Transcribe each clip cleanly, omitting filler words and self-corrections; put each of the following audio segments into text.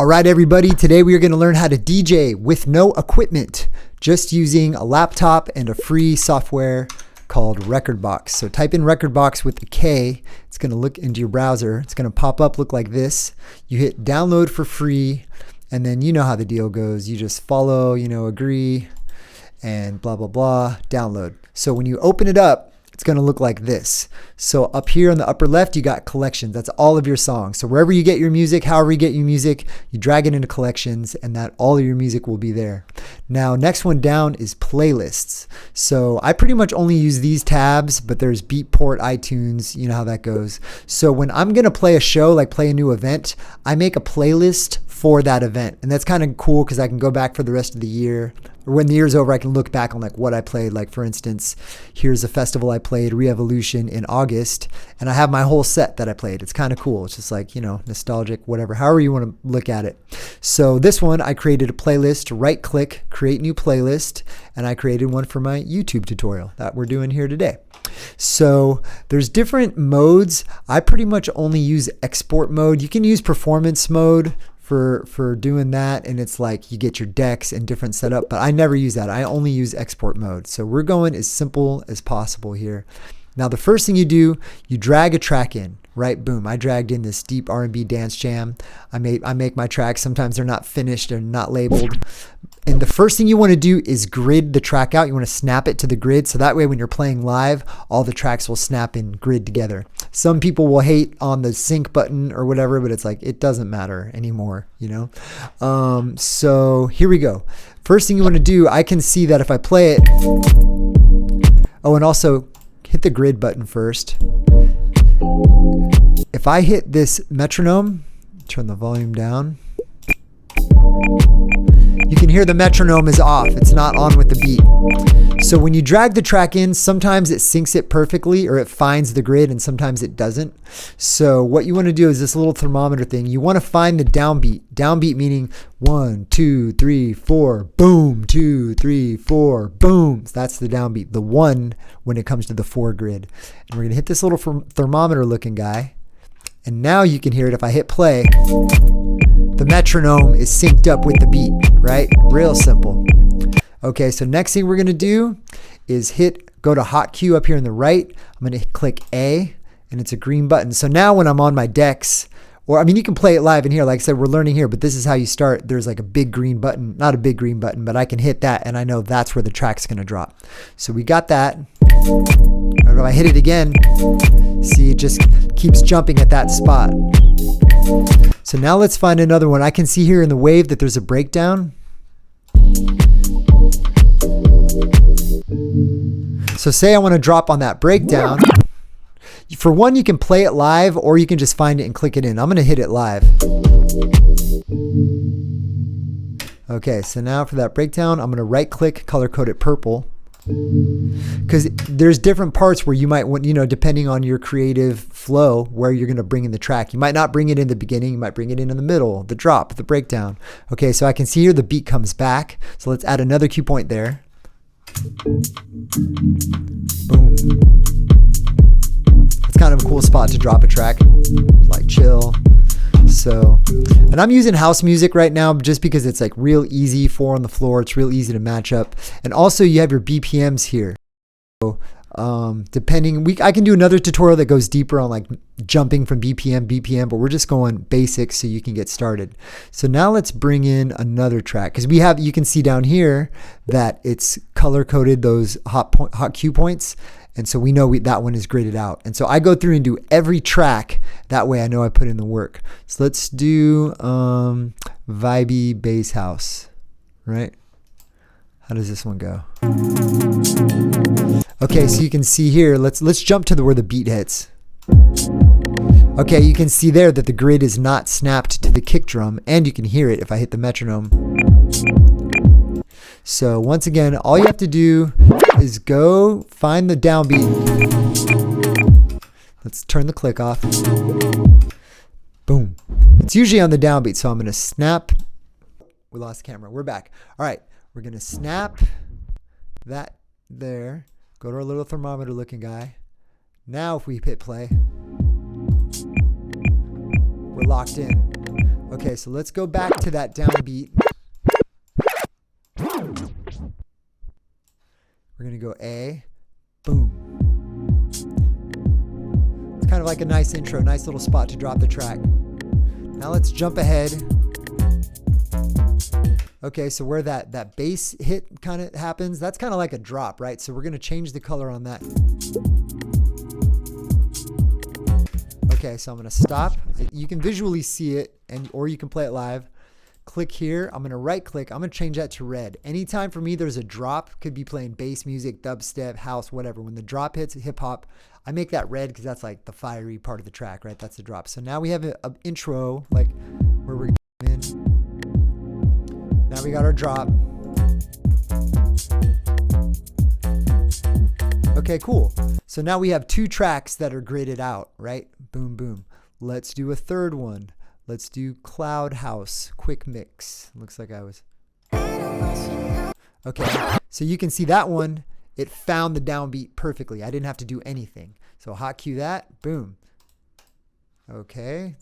All right, everybody, today we are going to learn how to DJ with no equipment, just using a laptop and a free software called Rekord Box. So type in Rekord Box with the K. It's going to look into your browser. It's going to pop up, look like this. You hit download for free, and then you know how the deal goes. You just follow, agree, and blah, blah, blah, download. So when you open it up, it's going to look like this. So up here on the upper left, you got collections. That's all of your songs. So wherever you get your music, however you get your music, you drag it into collections, and that all of your music will be there. Now, next one down is playlists. So I pretty much only use these tabs, but there's Beatport, iTunes, you know how that goes. So when I'm going to play a show, like play a new event, I make a playlist for that event. And that's kind of cool because I can go back for the rest of the year. Or when the year's over, I can look back on like what I played. Like for instance, here's a festival I played, Re-Evolution, in August, and I have my whole set that I played. It's kind of cool. It's just like, nostalgic, whatever, however you want to look at it. So this one, I created a playlist, right click, create new playlist, and I created one for my YouTube tutorial that we're doing here today. So there's different modes. I pretty much only use export mode. You can use performance mode for doing that, and it's like you get your decks and different setup, but I never use that. I only use export mode. So we're going as simple as possible here. Now the first thing you do, you drag a track in, right? Boom, I dragged in this deep R&B dance jam. I make my tracks. Sometimes they're not finished, they're not labeled. And the first thing you want to do is grid the track out. You want to snap it to the grid, so that way when you're playing live, all the tracks will snap in grid together. Some people will hate on the sync button or whatever, but it's like, it doesn't matter anymore, So here we go. First thing you want to do, I can see that if I play it, oh, and also hit the grid button first. If I hit this metronome, turn the volume down, you can hear the metronome is off. It's not on with the beat. So when you drag the track in, sometimes it syncs it perfectly or it finds the grid, and sometimes it doesn't. So what you want to do is this little thermometer thing. You want to find the downbeat. Downbeat meaning 1, 2, 3, 4, boom, 2, 3, 4, boom. That's the downbeat. The 1 when it comes to the 4 grid. And we're going to hit this little thermometer looking guy. And now you can hear it if I hit play. The metronome is synced up with the beat, right? Real simple. Okay, so next thing we're gonna do is go to hot cue up here on the right. I'm gonna click A, and it's a green button. So now when I'm on my decks, you can play it live in here. Like I said, we're learning here, but this is how you start. There's like a big green button, not a big green button, but I can hit that and I know that's where the track's gonna drop. So we got that. And if I hit it again, see, it just keeps jumping at that spot. So now let's find another one. I can see here in the wave that there's a breakdown. So say I want to drop on that breakdown. For one, you can play it live, or you can just find it and click it in. I'm going to hit it live. Okay, so now for that breakdown, I'm going to right click, color code it purple. Because there's different parts where you might want, depending on your creative flow, where you're going to bring in the track. You might not bring it in the beginning. You might bring it in the middle, the drop, the breakdown. Okay, so I can see here the beat comes back. So let's add another cue point there. Boom. It's kind of a cool spot to drop a track, like chill. So, and I'm using house music right now just because it's like real easy, 4 on the floor. It's real easy to match up. And also you have your BPMs here. So, I can do another tutorial that goes deeper on like jumping from BPM, but we're just going basics so you can get started. So now let's bring in another track, because you can see down here that it's color coded those hot cue points. And so we know that one is gridded out. And so I go through and do every track. That way I know I put in the work. So let's do vibey bass house, right? How does this one go? Okay, so you can see here, let's jump to where the beat hits. Okay, you can see there that the grid is not snapped to the kick drum, and you can hear it if I hit the metronome. So once again, all you have to do is go find the downbeat. Let's turn the click off. Boom. It's usually on the downbeat, so I'm going to snap. We lost the camera. We're back. All right, we're going to snap that there. Go to our little thermometer looking guy. Now if we hit play, we're locked in. Okay, so let's go back to that downbeat. We're gonna go A, boom. It's kind of like a nice intro, nice little spot to drop the track. Now let's jump ahead. Okay, so where that bass hit kind of happens, that's kind of like a drop, right? So we're gonna change the color on that. Okay, so I'm gonna stop. You can visually see it, or you can play it live. Click here, I'm gonna right click, I'm gonna change that to red. Anytime for me there's a drop, could be playing bass music, dubstep, house, whatever. When the drop hits hip hop, I make that red because that's like the fiery part of the track, right? That's the drop. So now we have an intro, like where we're in. Now we got our drop. Okay, cool. So now we have 2 tracks that are gridded out, right? Boom, boom. Let's do a third one. Let's do Cloud House, quick mix. Looks like I was. Okay, so you can see that one, it found the downbeat perfectly. I didn't have to do anything. So hot cue that, boom. Okay,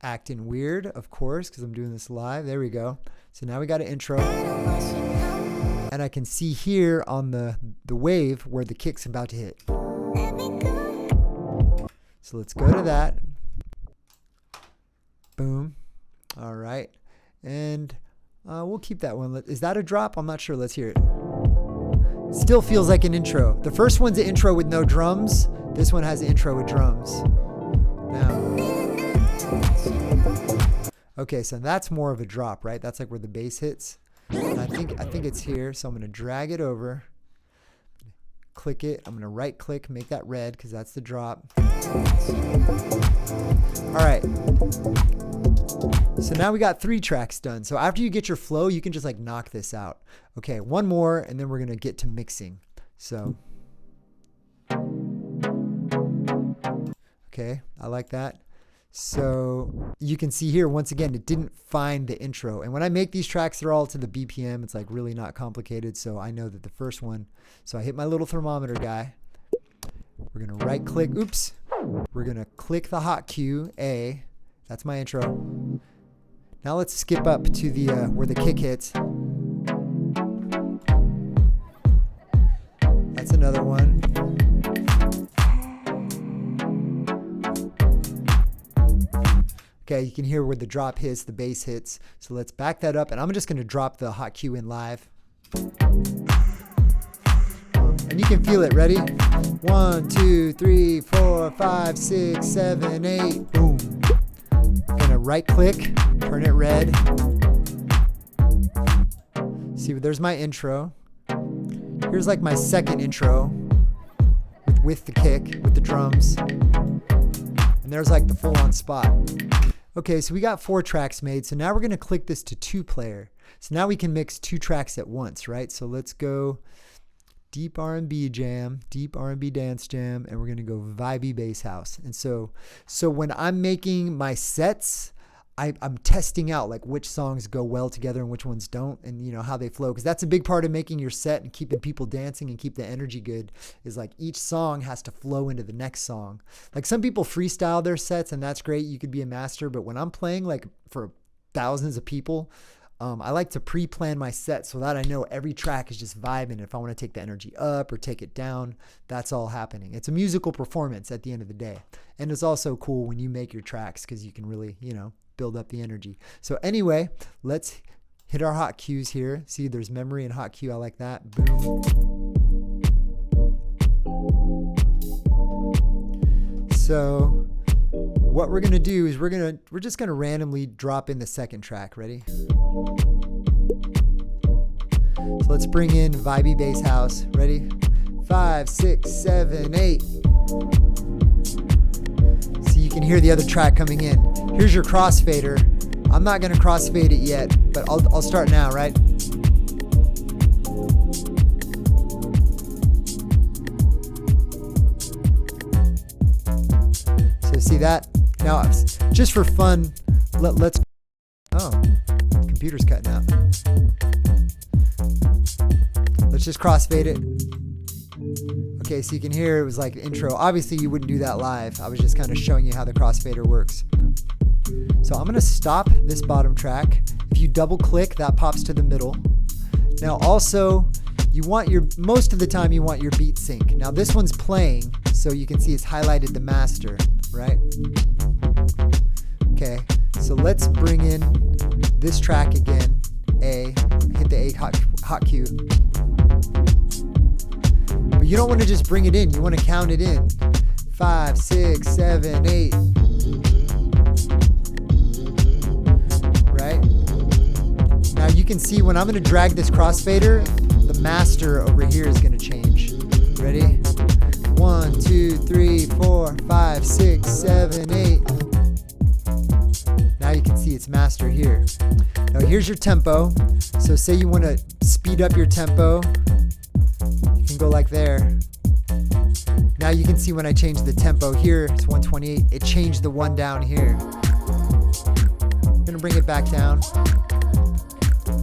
acting weird, of course, because I'm doing this live. There we go. So now we got an intro. And I can see here on the wave where the kick's about to hit. So let's go to that. Boom. All right. And we'll keep that one. Is that a drop? I'm not sure. Let's hear it. Still feels like an intro. The first one's an intro with no drums. This one has an intro with drums. Now. Okay, so that's more of a drop, right? That's like where the bass hits. And I think it's here. So I'm going to drag it over. Click it. I'm going to right click, make that red because that's the drop. All right. So now we got 3 tracks done. So after you get your flow, you can just like knock this out. Okay, one more and then we're going to get to mixing. So okay, I like that. So you can see here, once again, it didn't find the intro. And when I make these tracks, they're all to the BPM. It's like really not complicated. So I know that the first one, so I hit my little thermometer guy. We're going to right click. Oops. We're going to click the hot cue, A. That's my intro. Now let's skip up to the where the kick hits. That's another one. Okay, you can hear where the drop hits, the bass hits. So let's back that up, and I'm just going to drop the hot cue in live. And you can feel it. Ready? 1, 2, 3, 4, 5, 6, 7, 8. Boom. I'm gonna right click, turn it red. See, there's my intro. Here's like my second intro with the kick, with the drums. And there's like the full-on spot. Okay, so we got 4 tracks made. So now we're gonna click this to 2-player. So now we can mix 2 tracks at once, right? So let's go deep R&B jam, deep R&B dance jam, and we're gonna go vibey bass house. And so when I'm making my sets, I'm testing out like which songs go well together and which ones don't, and you know how they flow, because that's a big part of making your set and keeping people dancing and keep the energy good, is like each song has to flow into the next song. Like some people freestyle their sets and that's great, you could be a master, but when I'm playing like for thousands of people, I like to pre-plan my set so that I know every track is just vibing. If I want to take the energy up or take it down, that's all happening. It's a musical performance at the end of the day. And it's also cool when you make your tracks because you can really, you know, build up the energy. So anyway, let's hit our hot cues here. See, there's memory and hot cue. I like that. Boom. So what we're going to do is we're just going to randomly drop in the second track. Ready? So let's bring in vibey bass house. Ready? 5, 6, 7, 8. So you can hear the other track coming in. Here's your crossfader. I'm not going to crossfade it yet, but I'll start now, right? So see that? Now, just for fun, let's... Oh, computer's cutting out. Let's just crossfade it. Okay, so you can hear it was like intro. Obviously, you wouldn't do that live. I was just kind of showing you how the crossfader works. So I'm gonna stop this bottom track. If you double click, that pops to the middle. Now also, you want most of the time you want your beat sync. Now this one's playing, so you can see it's highlighted the master, right? Okay, so let's bring in this track again, A, hit the A hot cue. But you don't want to just bring it in, you want to count it in. 5, 6, 7, 8. Right? Now you can see when I'm going to drag this crossfader, the master over here is going to change. Ready? 1, 2, 3, 4, 5, 6, 7, 8. Now you can see it's master here. Now here's your tempo. So say you want to speed up your tempo, you can go like there. Now you can see when I change the tempo here, it's 128, it changed the one down here. I'm gonna bring it back down.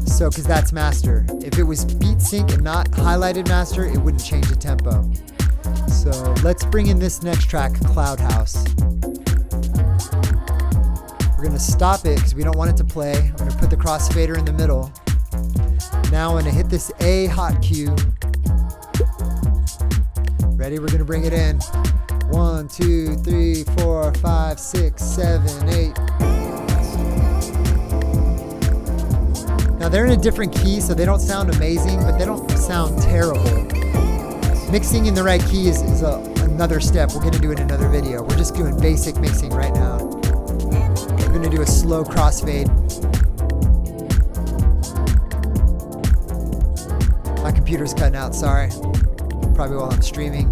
So, because that's master. If it was beat sync and not highlighted master, it wouldn't change the tempo. So let's bring in this next track, Cloud House. We're gonna stop it because we don't want it to play. I'm gonna put the crossfader in the middle. Now I'm gonna hit this A hot cue. Ready? We're gonna bring it in. 1, 2, 3, 4, 5, 6, 7, 8. Now they're in a different key, so they don't sound amazing, but they don't sound terrible. Mixing in the right key is another step. We're gonna do it in another video. We're just doing basic mixing right now. We're gonna do a slow crossfade. My computer's cutting out, sorry. Probably while I'm streaming.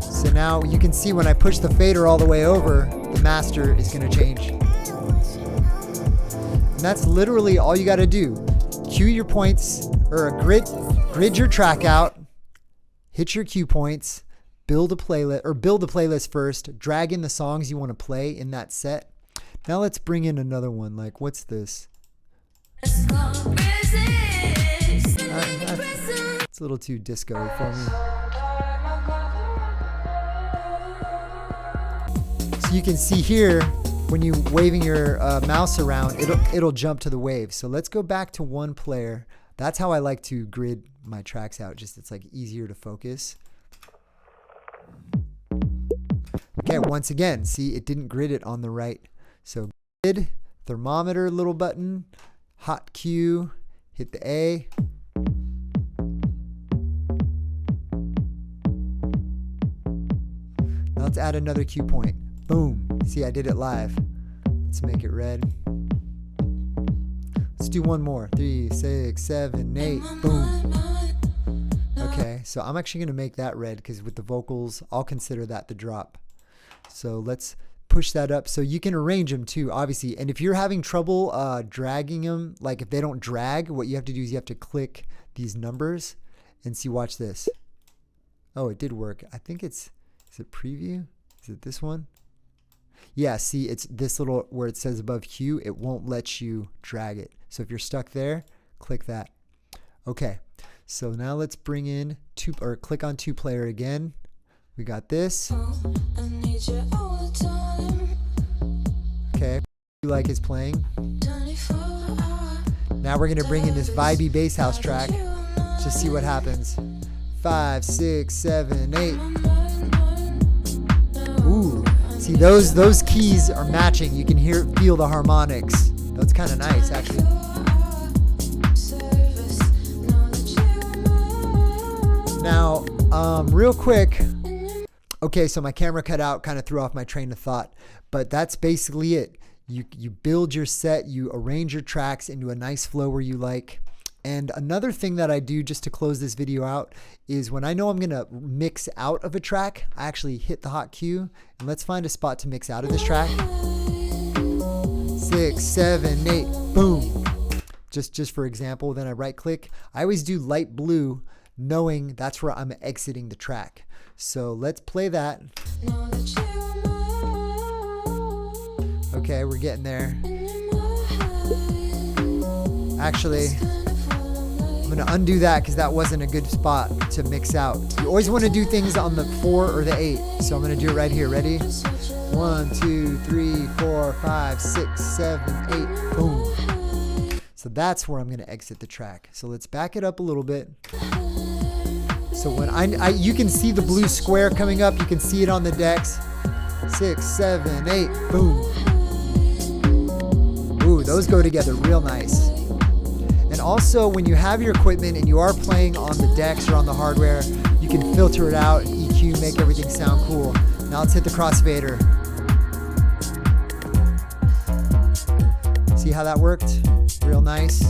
So now you can see when I push the fader all the way over, the master is gonna change. And that's literally all you gotta do. Cue your points, or grid your track out, hit your cue points, build a playlist first, drag in the songs you wanna play in that set. Now let's bring in another one, like what's this? It's a little too disco for me. So you can see here, when you waving your mouse around, it'll jump to the wave. So let's go back to one player. That's how I like to grid my tracks out. Just it's like easier to focus. Okay, once again, see it didn't grid it on the right. So grid, thermometer little button, hot cue, hit the A. Now let's add another cue point. Boom. See, I did it live. Let's make it red. Let's do one more. 3, 6, 7, 8. Boom. Okay, so I'm actually going to make that red because with the vocals, I'll consider that the drop. So let's push that up. So you can arrange them too, obviously. And if you're having trouble dragging them, like if they don't drag, what you have to do is you have to click these numbers and see, watch this. Oh, it did work. I think is it preview? Is it this one? Yeah, see, it's this little where it says above Q, it won't let you drag it. So if you're stuck there, click that. Okay, so now let's bring in click on 2-player again. We got this. Okay, you like his playing. Now we're gonna bring in this vibey bass house track. Just see what happens. 5, 6, 7, 8. Ooh, see those keys are matching. You can feel the harmonics. That's kind of nice, actually. Now, real quick. Okay, so my camera cut out, kind of threw off my train of thought, but that's basically it. You build your set, you arrange your tracks into a nice flow where you like. And another thing that I do just to close this video out is when I know I'm gonna mix out of a track, I actually hit the hot cue, and let's find a spot to mix out of this track. 6, 7, 8, boom. Just for example, then I right click. I always do light blue, knowing that's where I'm exiting the track. So let's play that. Okay, we're getting there. Actually, I'm gonna undo that because that wasn't a good spot to mix out. You always want to do things on the 4 or the 8. So I'm gonna do it right here. Ready? 1, 2, 3, 4, 5, 6, 7, 8. Boom. So that's where I'm going to exit the track. So let's back it up a little bit. So when you can see the blue square coming up, you can see it on the decks. 6, 7, 8, boom. Ooh, those go together real nice. And also when you have your equipment and you are playing on the decks or on the hardware, you can filter it out, EQ, make everything sound cool. Now let's hit the crossfader. See how that worked? Real nice.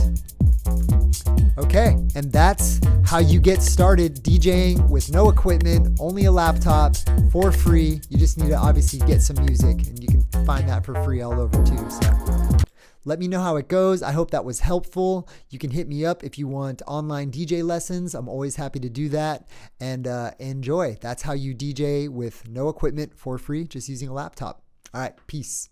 Okay, and that's how you get started DJing with no equipment, only a laptop, for free. You just need to obviously get some music, and you can find that for free all over too. So let me know how it goes. I hope that was helpful. You can hit me up if you want online DJ lessons. I'm always happy to do that. And enjoy. That's how you DJ with no equipment for free, just using a laptop. All right, peace.